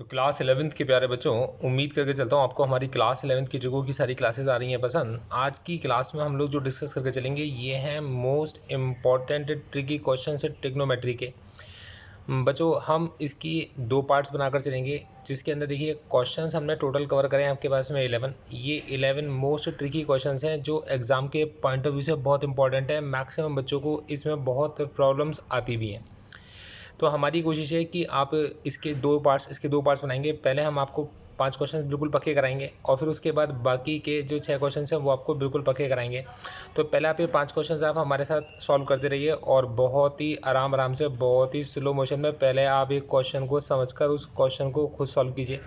तो class 11th के प्यारे बच्चों, उम्मीद करके चलता हूँ आपको हमारी क्लास 11th की जगहों की सारी क्लासेस आ रही हैं पसंद। आज की क्लास में हम लोग जो डिस्कस करके चलेंगे ये हैं मोस्ट इम्पॉर्टेंट ट्रिकी क्वेश्चन से ट्रिग्नोमेट्री के। बच्चों हम इसकी दो पार्ट्स बनाकर चलेंगे, जिसके अंदर देखिए क्वेश्चंस हमने टोटल कवर करें आपके पास में 11। ये 11 मोस्ट ट्रिकी क्वेश्चंस हैं जो एग्ज़ाम के पॉइंट ऑफ व्यू से बहुत इंपॉर्टेंट है। मैक्सिमम बच्चों को इसमें बहुत प्रॉब्लम्स आती भी हैं। तो हमारी कोशिश है कि आप इसके दो पार्ट्स बनाएंगे। पहले हम आपको 5 क्वेश्चन बिल्कुल पक्के कराएंगे और फिर उसके बाद बाकी के जो 6 क्वेश्चन हैं वो आपको बिल्कुल पक्के कराएंगे। तो पहले आप ये 5 क्वेश्चन आप हमारे साथ सॉल्व करते रहिए और बहुत ही आराम से, बहुत ही स्लो मोशन में पहले आप एक क्वेश्चन को समझकर उस क्वेश्चन को खुद सॉल्व कीजिए।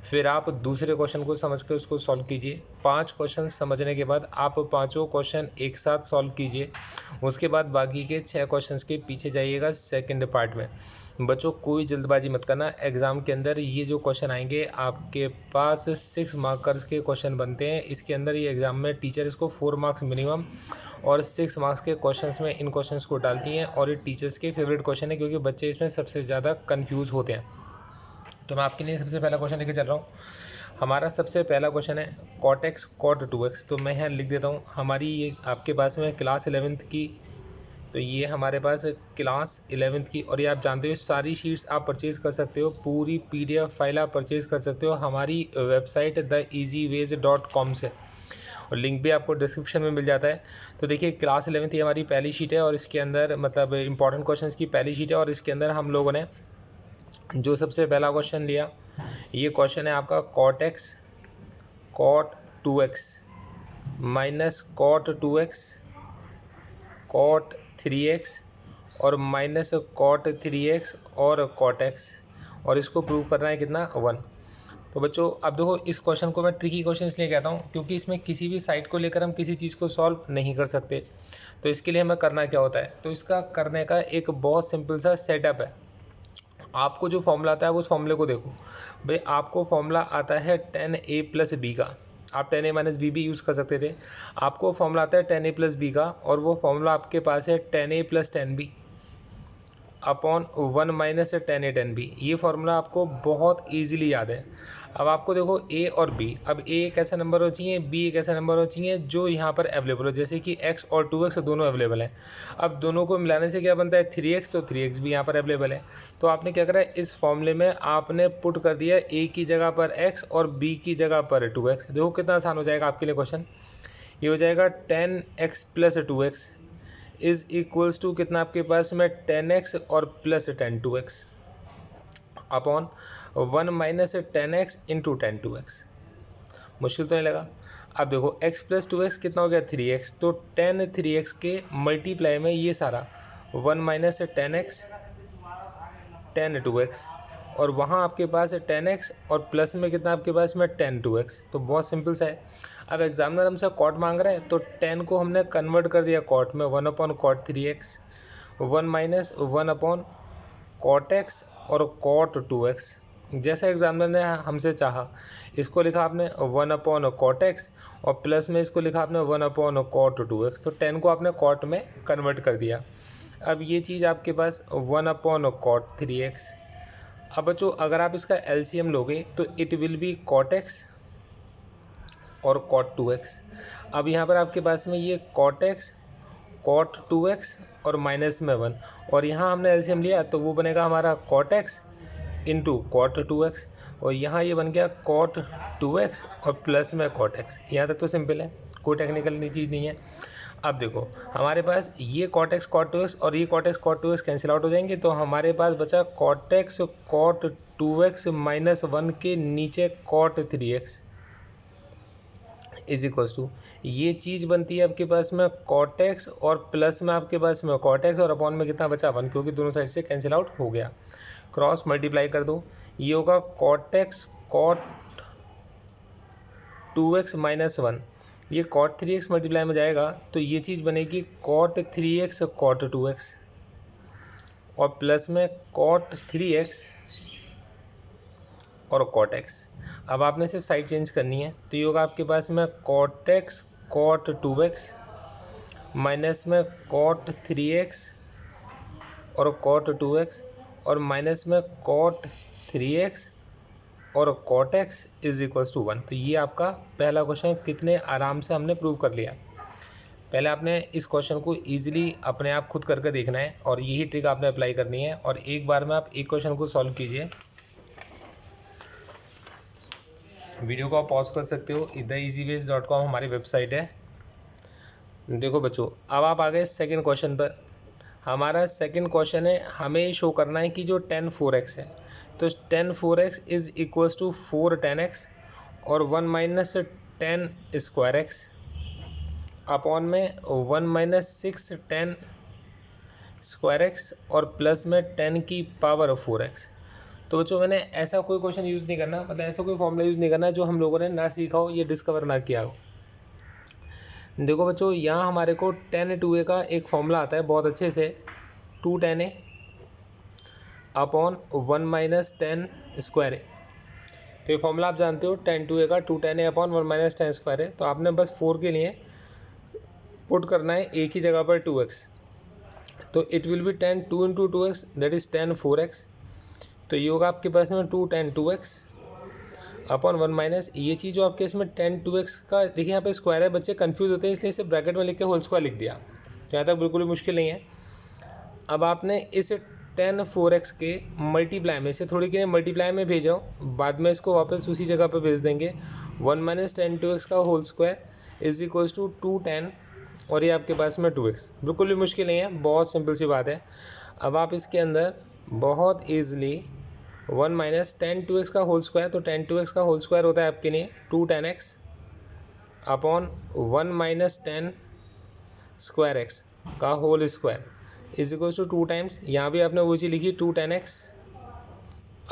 फिर आप दूसरे क्वेश्चन को समझ कर उसको सॉल्व कीजिए। 5 क्वेश्चन समझने के बाद आप पाँचों क्वेश्चन एक साथ सॉल्व कीजिए। उसके बाद बाकी के 6 क्वेश्चंस के पीछे जाइएगा सेकंड पार्ट में। बच्चों कोई जल्दबाजी मत करना। एग्ज़ाम के अंदर ये जो क्वेश्चन आएंगे आपके पास 6 मार्कर्स के क्वेश्चन बनते हैं। इसके अंदर ये एग्ज़ाम में टीचर इसको 4 मार्क्स मिनिमम और 6 मार्क्स के क्वेश्चंस में इन क्वेश्चंस को डालती हैं और ये टीचर्स के फेवरेट क्वेश्चन है क्योंकि बच्चे इसमें सबसे ज़्यादा कन्फ्यूज़ होते हैं। तो मैं आपके लिए सबसे पहला क्वेश्चन लेके चल रहा हूँ। हमारा सबसे पहला क्वेश्चन है cot x cot 2x। तो मैं यहाँ लिख देता हूँ। हमारी ये आपके पास में क्लास 11th की, तो ये हमारे पास क्लास 11th की, और ये आप जानते हो सारी शीट्स आप परचेज़ कर सकते हो। पूरी PDF फाइल आप परचेज़ कर सकते हो हमारी वेबसाइट theeasyways.com से, और लिंक भी आपको डिस्क्रिप्शन में मिल जाता है। तो देखिए क्लास 11th ये हमारी पहली शीट है और इसके अंदर मतलब इंपॉर्टेंट क्वेश्चन की पहली शीट है। और इसके अंदर हम लोगों ने जो सबसे पहला क्वेश्चन लिया, ये क्वेश्चन है आपका cot x cot 2x minus cot 2x cot 3x और माइनस cot 3x और cot x, और इसको प्रूव करना है कितना 1। तो बच्चों अब देखो इस क्वेश्चन को मैं ट्रिकी क्वेश्चन इसलिए कहता हूँ क्योंकि इसमें किसी भी साइड को लेकर हम किसी चीज़ को सॉल्व नहीं कर सकते। तो इसके लिए हमें करना क्या होता है, तो इसका करने का एक बहुत सिंपल सा सेटअप है। आपको जो फॉर्मूला आता है उस फॉर्मूले को देखो भाई। आपको फॉर्मूला आता है 10a + b का। आप 10a - b भी यूज़ कर सकते थे। आपको फॉर्मूला आता है 10a + b का, और वो फॉर्मूला आपके पास है 10a + 10b upon 1 - 10a 10b। ये फार्मूला आपको बहुत इजीली याद है। अब आपको देखो a और b, अब a एक ऐसा नंबर हो चाहिए, b एक ऐसा नंबर हो चाहिए जो यहाँ पर अवेलेबल हो, जैसे कि x और 2x दोनों अवेलेबल हैं। अब दोनों को मिलाने से क्या बनता है 3x, तो 3x भी यहाँ पर अवेलेबल है। तो आपने क्या करा है, इस फॉर्मूले में आपने पुट कर दिया a की जगह पर x और b की जगह पर 2x। देखो कितना आसान हो जाएगा आपके लिए क्वेश्चन। ये हो जाएगा 10x + 2x is equals to कितना आपके पास में 10x और प्लस 10 अपॉन 1 - 10x इंटू 10 मुश्किल तो नहीं लगा। अब देखो x + 2x कितना हो गया 3x, तो 10 3x के मल्टीप्लाई में ये सारा 1 - 10x 10 2x, और वहाँ आपके पास है 10x और प्लस में कितना आपके पास में 10 2x। तो बहुत सिंपल सा है। अब एग्जामिनर हमसे कॉट मांग रहा है तो 10 को हमने कन्वर्ट कर दिया कॉट में, 1/cot 3x 1 - 1/cot x और cot 2x। जैसा एग्जामिनर ने हमसे चाहा, इसको लिखा आपने 1/cot x और प्लस में इसको लिखा आपने 1/cot 2x। तो 10 को आपने कॉट में कन्वर्ट कर दिया। अब ये चीज़ आपके पास 1/cot 3x। अब बच्चों अगर आप इसका LCM लोगे तो it will B cot x और cot 2x। अब यहाँ पर आपके पास में ये cot x cot 2x और माइनस में 1, और यहाँ हमने LCM लिया तो वो बनेगा हमारा cot x into cot 2x, और यहाँ ये बन गया cot 2x और प्लस में cot x। यहाँ तक तो सिंपल है, कोई टेक्निकल चीज़ नहीं है। अब देखो हमारे पास ये cot x cot 2x और ये cot x cot 2x cancel out हो जाएंगे, तो हमारे पास बचा cot x cot 2x minus 1 के नीचे cot 3x is equals to, ये चीज़ बनती है आपके पास में cot x और प्लस में आपके पास में cot x और अपॉन में कितना बचा 1, क्योंकि दोनों साइड से कैंसिल आउट हो गया। क्रॉस मल्टीप्लाई कर दो, ये होगा cot x cot 2x minus 1, ये cot 3x मल्टीप्लाई में जाएगा तो ये चीज़ बनेगी cot 3x cot 2x और प्लस में cot 3x और cot x। अब आपने सिर्फ साइड चेंज करनी है, तो ये होगा आपके पास में cot x cot 2x minus में cot 3x और cot 2x और माइनस में cot 3x और cot x is equals to 1। तो ये आपका पहला क्वेश्चन कितने आराम से हमने प्रूव कर लिया। पहले आपने इस क्वेश्चन को इजीली अपने आप खुद करके देखना है और यही ट्रिक आपने अप्लाई करनी है। और एक बार में आप एक क्वेश्चन को सॉल्व कीजिए। वीडियो को आप पॉज कर सकते हो। theeasyways.com हमारी वेबसाइट है। देखो बच्चों, अब आप आ गए सेकेंड क्वेश्चन पर। हमारा सेकेंड क्वेश्चन है, हमें शो करना है कि जो tan 4x है, तो tan 4x is equals to 4 tan x और 1 minus tan square x upon में 1 माइनस 6 tan स्क्वायर एक्स और प्लस में 10 की पावर 4x। तो बच्चों मैंने ऐसा कोई क्वेश्चन यूज़ नहीं करना, मतलब ऐसा कोई फॉर्मूला यूज़ नहीं करना जो हम लोगों ने ना सीखा हो, ये डिस्कवर ना किया हो। देखो बच्चों, यहाँ हमारे को tan 2a का एक फॉर्मूला आता है बहुत अच्छे से, 2 tan a upon 1 minus tan square A. तो ये फॉर्मूला आप जानते हो, tan 2a का 2 tan a upon 1 minus tan square A. तो आपने बस 4 के लिए पुट करना है एक ही जगह पर 2x। तो it will B tan 2 into 2x that is tan 4x। तो ये होगा आपके पास में 2 tan 2x अपॉन 1 माइनस ये चीज़ जो आपके इसमें tan 2x का, देखिए यहाँ पे स्क्वायर है, बच्चे कंफ्यूज होते हैं इसलिए इसे ब्रैकेट में लिख के होल स्क्वायर लिख दिया। यहाँ तक बिल्कुल भी मुश्किल नहीं है। अब आपने इस tan 4x के मल्टीप्लाई में से थोड़ी के मल्टीप्लाई में भेजा, बाद में इसको वापस उसी जगह पर भेज देंगे। 1 माइनस tan 2x का whole square is equals to 2 tan और ये आपके पास में 2x। बिल्कुल भी मुश्किल नहीं है, बहुत सिंपल सी बात है। अब आप इसके अंदर बहुत ईजिली 1 माइनस tan 2x का होल स्क्वायर, तो tan 2x का होल स्क्वायर होता है आपके लिए 2 tan x upon 1 minus tan square x का whole square is equal to 2 times, यहाँ भी आपने वो चीज़ लिखी 2 tan x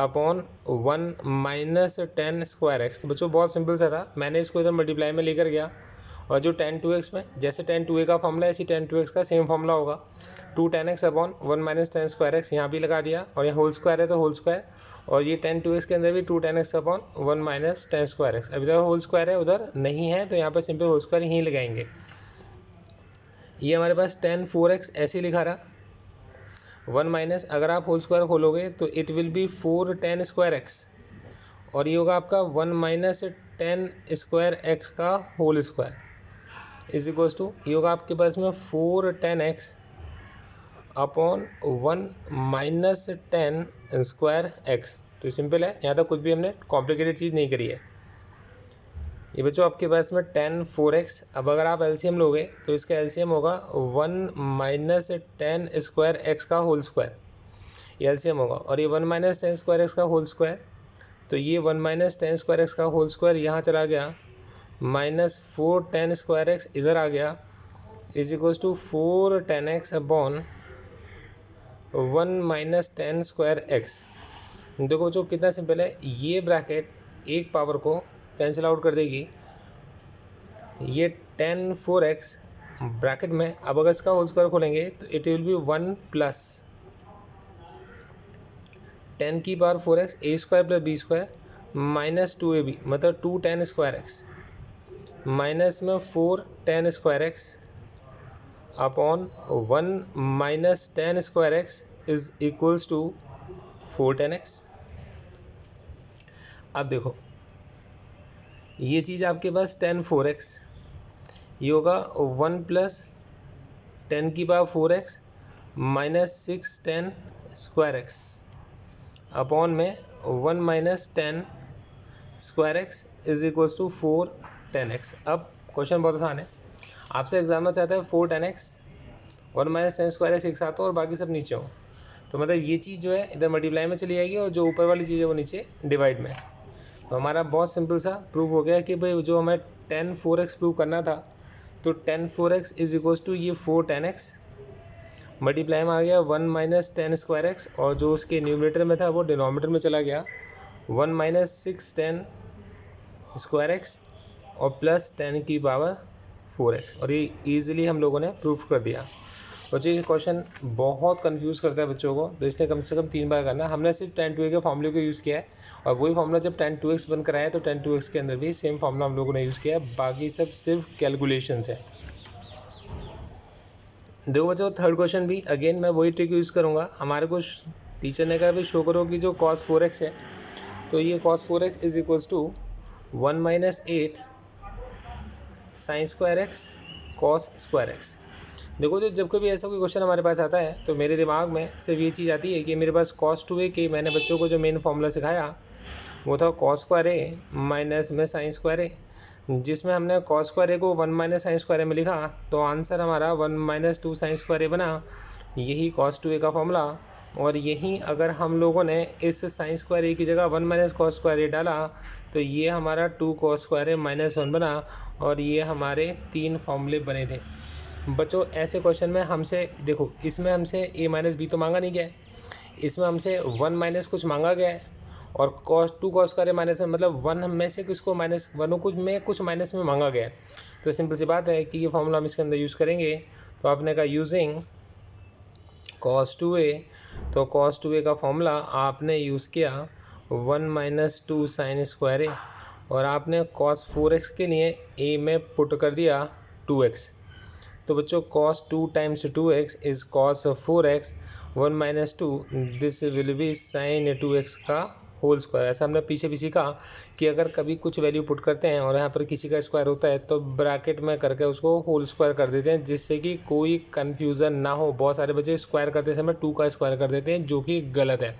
upon 1 minus tan square x। तो बच्चों बहुत सिंपल सा था, मैंने इसको इधर मल्टीप्लाई में लेकर गया और जो tan 2x में जैसे tan 2a का फॉर्मूला है ऐसी tan 2x का सेम फॉर्मूला होगा, 2 tan x upon 1 minus tan square x यहाँ भी लगा दिया और ये होल स्क्वायर है तो होल स्क्वायर, और ये tan 2x के अंदर भी 2 tan x upon 1 minus tan square x. अब इधर होल स्क्वायर है उधर नहीं है तो यहाँ पर सिंपल होल स्क्वायर यहीं लगाएंगे। ये हमारे पास tan 4x ऐसे लिखा रहा, 1 माइनस अगर आप होल स्क्वायर खोलोगे तो it will be 4 tan square x और ये होगा आपका 1 माइनस tan स्क्वायर एक्स का whole square is equals to ये होगा आपके पास में 4 tan x upon 1 minus tan square x. तो सिंपल है, यहाँ तक कुछ भी हमने कॉम्प्लिकेटेड चीज़ नहीं करी है। ये बच्चों आपके पास में tan 4x, अब अगर आप एलसीएम लोगे तो इसका एलसीएम होगा 1 माइनस tan स्क्वायर एक्स का होल स्क्वायर, ये एलसीएम होगा। और ये 1 माइनस tan स्क्वायर एक्स का होल स्क्वायर, तो ये 1 माइनस tan स्क्वायर एक्स का होल स्क्वायर यहाँ चला गया, माइनस 4 tan स्क्वायर एक्स इधर आ गया is equals to 4 tan x upon 1 minus tan square x. देखो बच्चों कितना सिंपल है, ये ब्रैकेट एक पावर को कैंसिल आउट कर देगी, ये tan 4x ब्रैकेट में, अब अगर इसका होल स्क्वायर खोलेंगे तो इट विल बी 1 प्लस 10 की power 4x A square plus B square minus 2ab मतलब 2 tan स्क्वायर एक्स माइनस में 4 tan square x upon 1 minus tan square x is equals to 4 tan x। अब देखो ये चीज़ आपके पास tan 4x, ये होगा 1 plus 10 की power 4x minus 6 tan square x upon में 1 minus tan square x is equals to 4 tan x। अब question बहुत आसान है, आपसे एग्जाम में चाहता है 4 tan x 1 minus tan square x एक साथ हो और बाकी सब नीचे हो, तो मतलब ये चीज़ जो है इधर मल्टीप्लाई में चली जाएगी और जो ऊपर वाली चीज़ है वो नीचे डिवाइड में। तो हमारा बहुत सिंपल सा प्रूव हो गया कि भाई जो हमें tan 4x प्रूव करना था, तो tan 4x is equals to ये 4 tan x मल्टीप्लाई में आ गया 1 माइनस tan स्क्वायर एक्स और जो उसके न्यूमरेटर में था वो डिनोमिनेटर में चला गया 1 माइनस 6 tan स्क्वायर एक्स और प्लस 10 की पावर 4x, और ये ईजिली हम लोगों ने प्रूफ कर दिया। बच्चों ये क्वेश्चन बहुत कंफ्यूज करता है बच्चों को, तो इसलिए कम से कम 3 बार करना। हमने सिर्फ tan 2a के फॉर्मूले को यूज़ किया है और वही फॉर्मूला जब tan 2x बनकर आया तो tan 2x के अंदर भी सेम फॉर्मूला हम लोगों ने यूज़ किया है, बाकी सब सिर्फ कैलकुलेशंस है। देखो बच्चों थर्ड क्वेश्चन भी अगेन मैं वही ट्रिक यूज़ करूँगा। हमारे को टीचर ने कहा भाई शो करो कि जो cos 4x है, तो ये cos 4x is equals to 1 minus 8 sine square x cos square x. देखो तो जब कभी ऐसा कोई क्वेश्चन हमारे पास आता है तो मेरे दिमाग में सिर्फ ये चीज़ आती है कि मेरे पास cos 2a के मैंने बच्चों को जो मेन फॉर्मूला सिखाया वो था cos स्क्वायर ए माइनस में साइन स्क्वायर ए, जिसमें हमने cos स्क्वायर ए को 1 माइनस साइन स्क्वायर ए में लिखा, तो आंसर हमारा 1 माइनस 2 साइन स्क्वायर ए बना। यही cos 2a का फॉर्मूला, और यहीं अगर हम लोगों ने इस साइन स्क्वायर ए की जगह 1 माइनस कॉस स्क्वायर ए डाला तो ये हमारा 2 कॉस स्क्वायर ए माइनस 1 बना, और ये हमारे 3 फॉर्मूले बने थे। बच्चों ऐसे क्वेश्चन में हमसे देखो, इसमें हमसे a माइनस बी तो मांगा नहीं गया है, इसमें हमसे 1 माइनस कुछ मांगा गया है, और two cos square A minus 1 मतलब 1 में से किसको माइनस 1 कुछ में कुछ माइनस में मांगा गया है। तो सिंपल सी बात है कि ये फॉर्मूला हम इसके अंदर यूज़ करेंगे। तो आपने कहा यूजिंग cos 2a, तो cos 2a का फॉर्मूला आपने यूज़ किया 1 माइनस 2 साइन स्क्वायर ए, और आपने cos 4x के लिए a में पुट कर दिया 2x। तो बच्चों cos 2 times 2x is cos 4x 1 minus 2, this will be sine 2x का होल स्क्वायर। ऐसा हमने पीछे भी सीखा कि अगर कभी कुछ वैल्यू पुट करते हैं और यहाँ पर किसी का स्क्वायर होता है तो ब्रैकेट में करके उसको होल स्क्वायर कर देते हैं, जिससे कि कोई कन्फ्यूज़न ना हो। बहुत सारे बच्चे स्क्वायर करते समय 2 का स्क्वायर कर देते हैं, जो कि गलत है।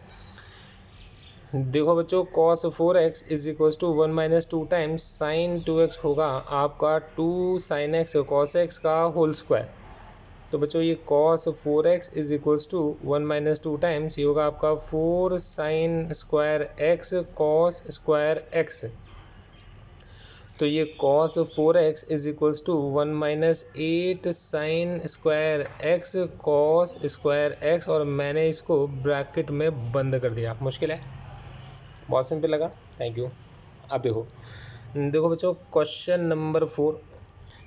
देखो बच्चों cos 4x is equals to 1 minus 2 times sine 2x होगा आपका 2 साइन x cos x का होल स्क्वायर। तो बच्चों ये cos 4x is equals to 1 minus 2 times ये होगा आपका 4 sine square x cos square x। तो ये cos 4x is equals to 1 minus 8 sine square x cos square x, और मैंने इसको ब्रैकेट में बंद कर दिया। मुश्किल है, बहुत सिंपल लगा। Thank you. अब देखो बच्चों क्वेश्चन नंबर 4।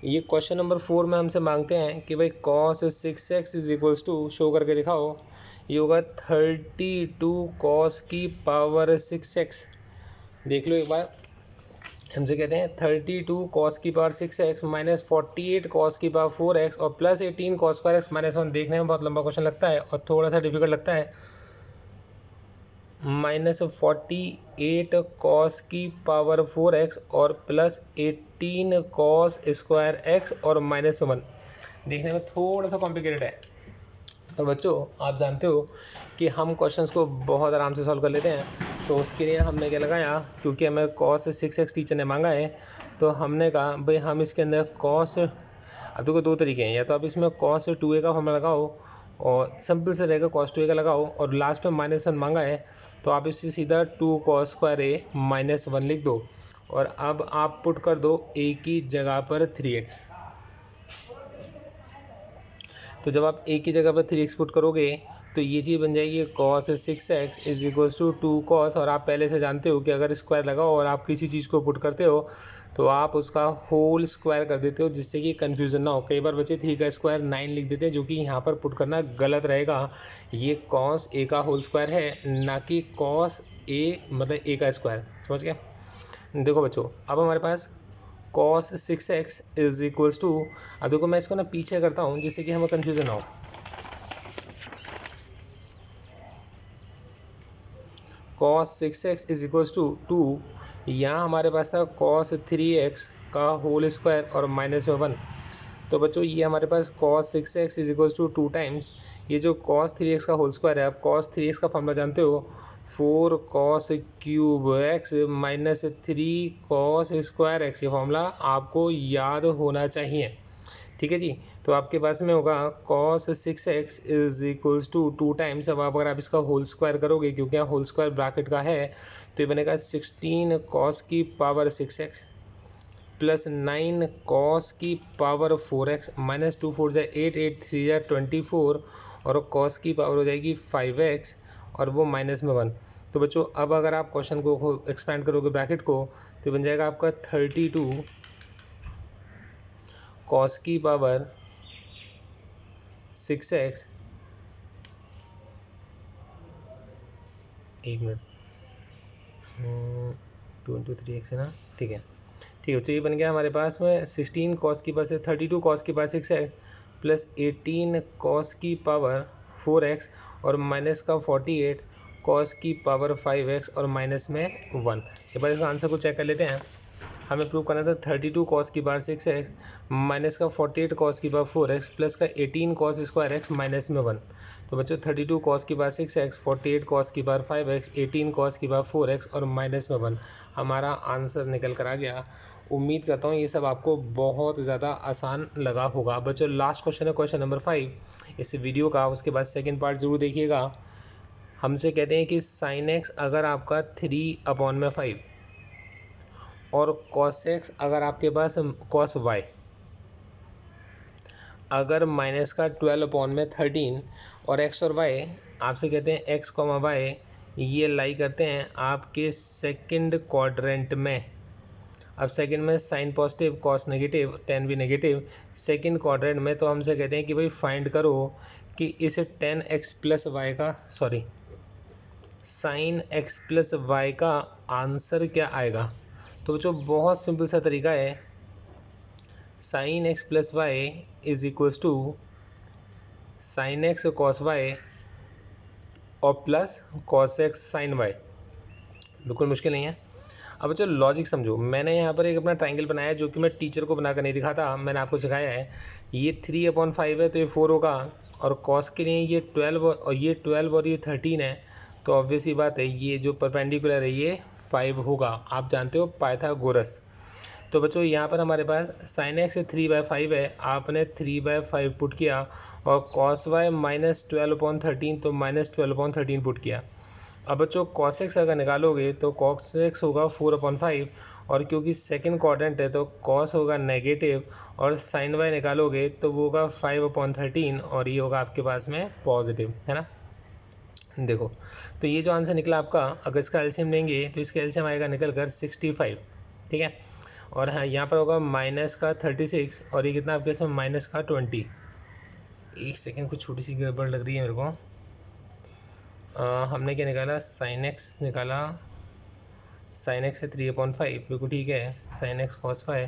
ये क्वेश्चन नंबर 4 में हमसे मांगते हैं कि भाई cos 6x is equals to, show करके दिखाओ, ये होगा 32 cos की पावर 6x। देख लो एक बार, हमसे कहते हैं 32 cos की पावर 6x माइनस 48 cos की पावर 4x और plus 18 cos square x minus 1। देखने में बहुत लंबा क्वेश्चन लगता है और थोड़ा सा डिफिकल्ट लगता है। माइनस 48 cos की पावर 4x और प्लस 18 cos स्क्वायर x और माइनस 1। देखने में थोड़ा सा कॉम्प्लिकेटेड है। तो बच्चों आप जानते हो कि हम क्वेश्चंस को बहुत आराम से सॉल्व कर लेते हैं, तो उसके लिए हमने क्या लगाया, क्योंकि हमें cos 6x टीचर ने मांगा है, तो हमने कहा भाई हम इसके अंदर cos, अब देखो 2 तरीके हैं, या तो आप इसमें cos 2a का फॉर्मूला लगाओ और सिंपल से रहेगा cos 2a का लगाओ, और लास्ट में माइनस 1 मांगा है तो आप इससे सीधा 2 cos स्क्वायर a माइनस 1 लिख दो, और अब आप पुट कर दो a की जगह पर 3x। तो जब आप a की जगह पर 3x पुट करोगे तो ये चीज़ बन जाएगी cos 6x is equals to 2 cos, और आप पहले से जानते हो कि अगर स्क्वायर लगाओ और आप किसी चीज़ को पुट करते हो तो आप उसका होल स्क्वायर कर देते हो, जिससे कि कन्फ्यूज़न ना हो। कई बार बच्चे 3 का स्क्वायर 9 लिख देते हैं, जो कि यहाँ पर पुट करना गलत रहेगा। ये cos a का होल स्क्वायर है, ना कि cos a मतलब a का स्क्वायर। समझ गए? देखो बच्चों अब हमारे पास cos 6x is equals to, अब देखो मैं इसको ना पीछे करता हूँ जिससे कि हमें कन्फ्यूज़न ना हो। cos 6x is equals to 2, यहाँ हमारे पास था cos 3x का होल स्क्वायर और माइनस में 1। तो बच्चों ये हमारे पास cos 6x is equals to 2 times ये जो cos 3x का होल स्क्वायर है। आप cos 3x का फॉर्मूला जानते हो, 4 cos cube x minus 3 cos square x। ये फॉर्मूला आपको याद होना चाहिए, ठीक है जी। तो आपके पास में होगा cos 6x is equals to 2 times. अब अगर आप इसका होल स्क्वायर करोगे, क्योंकि यहाँ होल स्क्वायर ब्रैकेट का है, तो ये बनेगा 16 cos की पावर 6x प्लस 9 cos की पावर 4x माइनस 2 4 8 8 3 24, और cos की पावर हो जाएगी 5x और वो माइनस में 1। तो बच्चों अब अगर आप क्वेश्चन को एक्सपेंड करोगे ब्रैकेट को, तो बन जाएगा आपका 32 cos की पावर 6x, एक मिनट, 2 × 3x है ना, ठीक है ठीक है। तो ये बन गया हमारे पास में 16 cos की पावर से 32 cos की पावर 6x प्लस 18 cos की पावर 4x और माइनस का 48 कॉस की पावर 5x और माइनस में 1। एक बार इसका आंसर को चेक कर लेते हैं। हमें प्रूव करना था 32 कॉस की पावर 6x माइनस का 48 कॉस की पावर 4x प्लस का 18 कॉस स्क्वायर x माइनस में 1। तो बच्चों 32 कॉस की पावर 6x, 48 कॉस की पावर 5x, 18 कॉस की पावर 4x और माइनस में 1 हमारा आंसर निकल कर आ गया। उम्मीद करता हूँ ये सब आपको बहुत ज़्यादा आसान लगा होगा। बच्चों लास्ट क्वेश्चन है क्वेश्चन नंबर 5 इस वीडियो का, उसके बाद सेकेंड पार्ट जरूर देखिएगा। हमसे कहते हैं कि साइन एक्स अगर आपका 3/5 और कॉस एक्स अगर आपके पास कॉस वाई अगर माइनस का 12/13 और एक्स और वाई आपसे कहते हैं एक्स कॉमा वाई ये लाई करते हैं आपके सेकंड क्वाड्रेंट में। अब सेकंड में sine positive cos negative tan भी नेगेटिव सेकंड क्वाड्रेंट में, तो हमसे कहते हैं कि भाई फाइंड करो कि इस 10x प्लस वाई का साइन एक्स प्लस वाई का आंसर क्या आएगा। तो जो बहुत सिंपल सा तरीका है, sine X plus Y is equals to sine X cos Y और plus cos X sine Y. बिल्कुल मुश्किल नहीं है। अब चलो लॉजिक समझो। मैंने यहाँ पर एक अपना ट्राइंगल बनाया है जो कि मैं टीचर को बनाकर नहीं दिखाता, मैंने आपको सिखाया है। ये 3/5 है तो ये 4 होगा, और कॉस के लिए ये 12 और ये 13 है, तो ऑब्वियस ही बात है ये जो परपेंडिकुलर है ये 5 होगा। आप जानते हो पाइथागोरस। तो बच्चों यहाँ पर हमारे पास साइन एक्स 3/5 है, आपने 3/5 पुट किया, और कॉस वाई माइनस 12/13 तो माइनस 12/13 पुट किया। अब बच्चों कॉस एक्स अगर निकालोगे तो कॉस एक्स होगा 4/5, और क्योंकि सेकंड क्वाड्रेंट है तो कॉस होगा नेगेटिव, और साइन वाई निकालोगे तो वो होगा 5/13 और ये होगा आपके पास में पॉजिटिव, है ना। देखो तो ये जो आंसर निकला आपका, अगर इसका एलसीएम लेंगे तो इसका एलसीएम आएगा निकल कर 65, ठीक है। और हाँ यहाँ पर होगा माइनस का 36 और ये कितना आपके इसमें माइनस का 20। एक सेकेंड कुछ छोटी सी गड़बड़ लग रही है मेरे को। हमने क्या निकाला, साइन एक्स निकाला, साइन एक्स है 3/5 बिल्कुल ठीक है, साइन एक्स कॉस फाई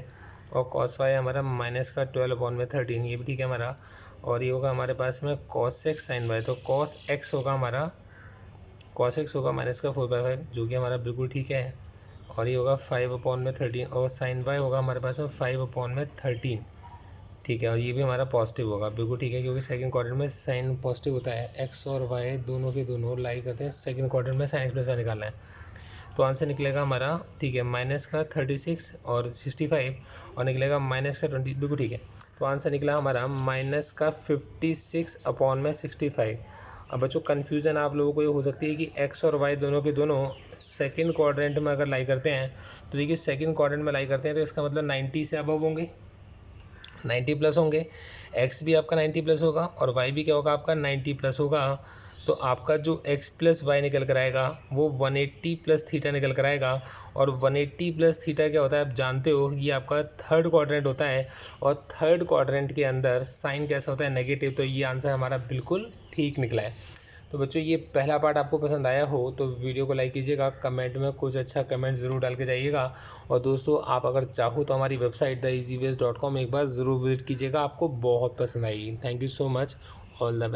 और कॉस फाई हमारा माइनस का 12/13 ये भी ठीक है हमारा, और ये होगा हमारे पास में कॉस एक्स साइन वाई, तो कॉस एक्स होगा हमारा, कॉस एक्स होगा माइनस का 4/5 जो कि हमारा बिल्कुल ठीक है, और ये होगा 5/13 और साइन वाई होगा हमारे पास में 5/13, ठीक है, और ये भी हमारा पॉजिटिव होगा बिल्कुल ठीक है, क्योंकि सेकंड क्वाड्रेंट में साइन पॉजिटिव होता है। एक्स और वाई दोनों के दोनों लाई करते हैं, सेकंड क्वाड्रेंट में साइन एक्स प्लस वाई निकालना है, तो आंसर निकलेगा हमारा, ठीक है, माइनस का 36 और 65 और निकलेगा माइनस का 20 बिल्कुल ठीक है। तो आंसर निकला हमारा माइनस का 56/65। अब बच्चों कन्फ्यूज़न आप लोगों को ये हो सकती है कि एक्स और वाई दोनों के दोनों सेकंड क्वाड्रेंट में अगर लाई करते हैं, तो देखिए सेकंड क्वाड्रेंट में लाई करते हैं तो इसका मतलब 90 से अबव होंगे, 90 प्लस होंगे, एक्स भी आपका 90 प्लस होगा और वाई भी क्या होगा आपका 90 प्लस होगा। तो आपका जो x प्लस वाई निकल कर आएगा वो 180 प्लस थीटा निकल कर आएगा, और 180 प्लस थीटा क्या होता है आप जानते हो, ये आपका थर्ड क्वाड्रेंट होता है, और थर्ड क्वाड्रेंट के अंदर साइन कैसा होता है नेगेटिव, तो ये आंसर हमारा बिल्कुल ठीक निकला है। तो बच्चों ये पहला पार्ट आपको पसंद आया हो तो वीडियो को लाइक कीजिएगा, कमेंट में कुछ अच्छा कमेंट ज़रूर डाल के जाइएगा, और दोस्तों आप अगर चाहो तो हमारी वेबसाइट theeasyways.com एक बार ज़रूर विजिट कीजिएगा, आपको बहुत पसंद आएगी। Thank you so much, all the best.